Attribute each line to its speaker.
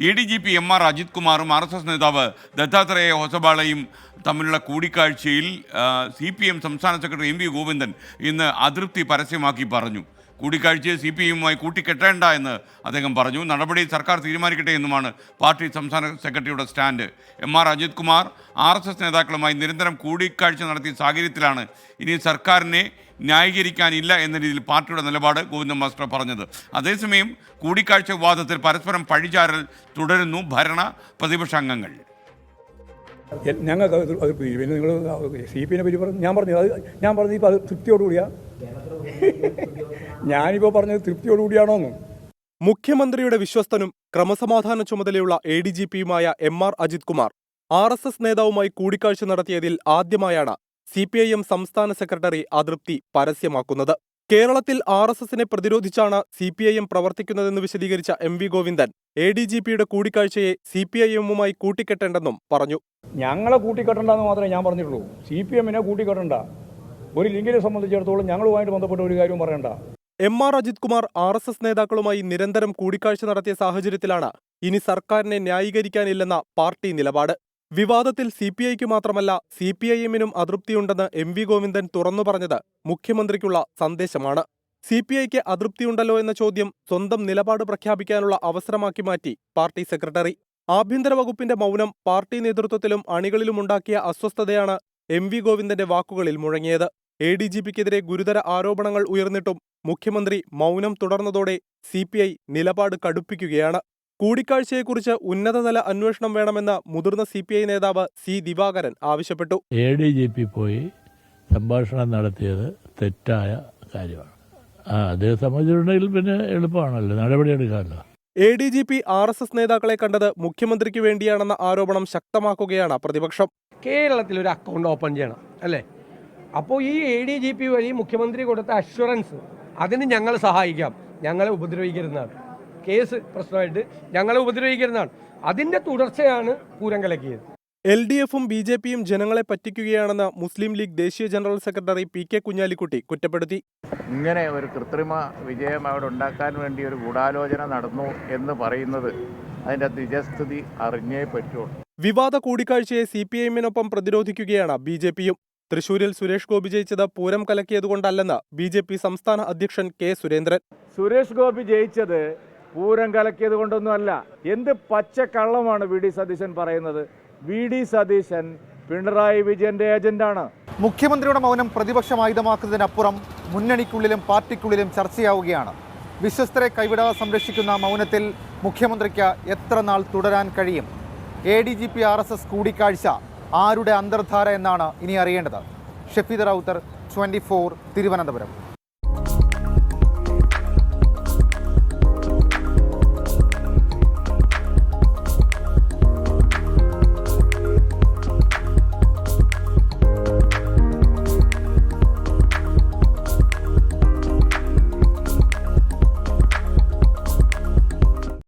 Speaker 1: ADGP MR Ajith കുമാറും RSS നേതാവ് ദത്താത്രേയ ഹൊസബാളയും തമ്മിലുള്ള കൂടിക്കാഴ്ചയിൽ CPM സംസ്ഥാന സെക്രട്ടറി MV ഗോവിന്ദൻ ഇന്ന് അതൃപ്തി പരസ്യമാക്കി പറഞ്ഞു. കൂടിക്കാഴ്ചയെ CPM-യുമായി കൂട്ടിക്കെട്ടേണ്ട എന്ന് അദ്ദേഹം പറഞ്ഞു. നടപടി സർക്കാർ തീരുമാനിക്കട്ടെ എന്നുമാണ് പാർട്ടി സംസ്ഥാന സെക്രട്ടറിയുടെ stand. MR Ajith Kumar RSS നേതാക്കളുമായി നിരന്തരം കൂടിക്കാഴ്ച നടത്തിയ സാഹചര്യത്തിലാണ് ഇനി സർക്കാരിനെ ന്യായീകരിക്കാനില്ല എന്ന രീതിയിൽ പാർട്ടിയുടെ നിലപാട് ഗോവിന്ദൻ മാസ്റ്റർ പറഞ്ഞത്. അതേസമയം കൂടിക്കാഴ്ച വിവാദത്തിൽ പരസ്പരം പഴിചാരൽ തുടരുന്നു ഭരണ പ്രതിപക്ഷ അംഗങ്ങൾ.
Speaker 2: ഞങ്ങൾക്ക് പിന്നെ നിങ്ങൾ CPM-നെ പറ്റി പറഞ്ഞു, ഞാൻ പറഞ്ഞു ഇപ്പോൾ അത് തൃപ്തിയോടുകൂടിയാ, ഞാനിപ്പോൾ പറഞ്ഞത് തൃപ്തിയോടുകൂടിയാണോന്ന്.
Speaker 3: മുഖ്യമന്ത്രിയുടെ വിശ്വസ്തനും ക്രമസമാധാന ചുമതലയുള്ള ADGP-യുമായ MR അജിത് കുമാർ RSS നേതാവുമായി കൂടിക്കാഴ്ച നടത്തിയതിൽ ആദ്യമായാണ് CPIM സംസ്ഥാന സെക്രട്ടറി അതൃപ്തി പരസ്യമാക്കുന്നത്. കേരളത്തിൽ RSS-നെ പ്രതിരോധിച്ചാണ് CPIM പ്രവർത്തിക്കുന്നതെന്ന് വിശദീകരിച്ച MV ഗോവിന്ദൻ ADGP-യുടെ കൂടിക്കാഴ്ചയെ CPIM-യുമായി കൂട്ടിക്കെട്ടേണ്ടെന്നും പറഞ്ഞു.
Speaker 2: ഞങ്ങളെ കൂട്ടിക്കെട്ടണ്ടെന്ന് മാത്രമേ ഞാൻ പറഞ്ഞിട്ടുള്ളൂ. CPM-നെ കൂട്ടിക്കെട്ടണ്ട. ഒരു ലിങ്കിനെ സംബന്ധിച്ചിടത്തോളം ഞങ്ങളുമായിട്ട് ബന്ധപ്പെട്ട ഒരു കാര്യവും പറയണ്ട.
Speaker 3: MR അജിത് കുമാർ RSS നേതാക്കളുമായി നിരന്തരം കൂടിക്കാഴ്ച നടത്തിയ സാഹചര്യത്തിലാണ് ഇനി സർക്കാരിനെ ന്യായീകരിക്കാനില്ലെന്ന പാർട്ടി നിലപാട്. വിവാദത്തിൽ CPI-ക്ക് മാത്രമല്ല CPIM-നും അതൃപ്തിയുണ്ടെന്ന് MV ഗോവിന്ദൻ തുറന്നു പറഞ്ഞത് മുഖ്യമന്ത്രിക്കുള്ള സന്ദേശമാണ്. CPI-ക്ക് അതൃപ്തിയുണ്ടല്ലോ എന്ന ചോദ്യം സ്വന്തം നിലപാട് പ്രഖ്യാപിക്കാനുള്ള അവസരമാക്കി മാറ്റി പാർട്ടി സെക്രട്ടറി. ആഭ്യന്തര വകുപ്പിന്റെ മൗനം പാർട്ടി നേതൃത്വത്തിലും അണികളിലുമുണ്ടാക്കിയ അസ്വസ്ഥതയാണ് MV ഗോവിന്ദന്റെ വാക്കുകളിൽ മുഴങ്ങിയത്. ADGP-ക്കെതിരെ ഗുരുതര ആരോപണങ്ങൾ ഉയർന്നിട്ടും മുഖ്യമന്ത്രി മൗനം തുടർന്നതോടെ CPI നിലപാട് കടുപ്പിക്കുകയാണ്. കൂടിക്കാഴ്ചയെക്കുറിച്ച് ഉന്നതതല അന്വേഷണം വേണമെന്ന് മുതിർന്ന CPI നേതാവ് C ദിവാകരൻ ആവശ്യപ്പെട്ടു.
Speaker 4: ADGP പോയി സംഭാഷണം നടത്തിയത് തെറ്റായ കാര്യമാണ്. അതേ സംബന്ധിച്ചിട്ടുണ്ടെങ്കിൽ പിന്നെ എളുപ്പമാണല്ലോ, നടപടിയെടുക്കാമല്ലോ.
Speaker 3: ADGP RSS നേതാക്കളെ കണ്ടത് മുഖ്യമന്ത്രിക്ക് വേണ്ടിയാണെന്ന ആരോപണം ശക്തമാക്കുകയാണ് പ്രതിപക്ഷം.
Speaker 5: കേരളത്തിൽ ഒരു അക്കൗണ്ട് ഓപ്പൺ ചെയ്യണം അല്ലേ? അപ്പോൾ ഈ ADGP വഴി മുഖ്യമന്ത്രി കൊടുത്ത അഷ്വറൻസ്, അതിന് ഞങ്ങൾ സഹായിക്കാം, ഞങ്ങളെ ഉപദ്രവിക്കരുതാണ്, കേസ് പ്രശ്നമായിട്ട് ഞങ്ങളെ ഉപദ്രവിക്കരുതാണ്, അതിൻ്റെ തുടർച്ചയാണ് പൂരം കലക്കിയത്.
Speaker 3: LDF-ഉം BJP-യും ജനങ്ങളെ പറ്റിക്കുകയാണെന്ന് മുസ്ലിം ലീഗ് ദേശീയ ജനറൽ സെക്രട്ടറി PK കുഞ്ഞാലിക്കുട്ടി കുറ്റപ്പെടുത്തി.
Speaker 6: ഇങ്ങനെ ഒരു കൃത്രിമ വിജയം അവിടെ ഉണ്ടാക്കാൻ വേണ്ടി ഒരു ഗൂഢാലോചന നടന്നു എന്ന് പറയുന്നത് അതിൻ്റെ നിജസ്ഥിതി അറിഞ്ഞേ പറ്റുള്ളൂ.
Speaker 3: വിവാദ കൂടിക്കാഴ്ചയെ CPIM-നൊപ്പം പ്രതിരോധിക്കുകയാണ് BJP-യും. തൃശൂരിൽ സുരേഷ് ഗോപി ജയിച്ചത് പൂരം കലക്കിയതുകൊണ്ടല്ലെന്ന് BJP സംസ്ഥാന അധ്യക്ഷൻ K സുരേന്ദ്രൻ.
Speaker 7: സുരേഷ് ഗോപി ജയിച്ചത് പൂരം കലക്കിയത് കൊണ്ടൊന്നുമല്ല. എന്ത് പച്ചക്കള്ളമാണ് VD സതീശൻ പറയുന്നത്. VD സതീശൻ പിണറായി വിജയന്റെ ഏജന്റാണ്.
Speaker 8: മുഖ്യമന്ത്രിയുടെ മൗനം പ്രതിപക്ഷം ആയുധമാക്കുന്നതിനപ്പുറം മുന്നണിക്കുള്ളിലും പാർട്ടിക്കുള്ളിലും ചർച്ചയാവുകയാണ്. വിശ്വസ്തരെ കൈവിടാതെ സംരക്ഷിക്കുന്ന മൗനത്തിൽ മുഖ്യമന്ത്രിക്ക് എത്ര നാൾ തുടരാൻ കഴിയും? ADGP RSS കൂടിക്കാഴ്ച ആരുടെ അന്തർധാര എന്നാണ് ഇനി അറിയേണ്ടത്. ഷഫീദ് റൌത്തർ, 24 തിരുവനന്തപുരം.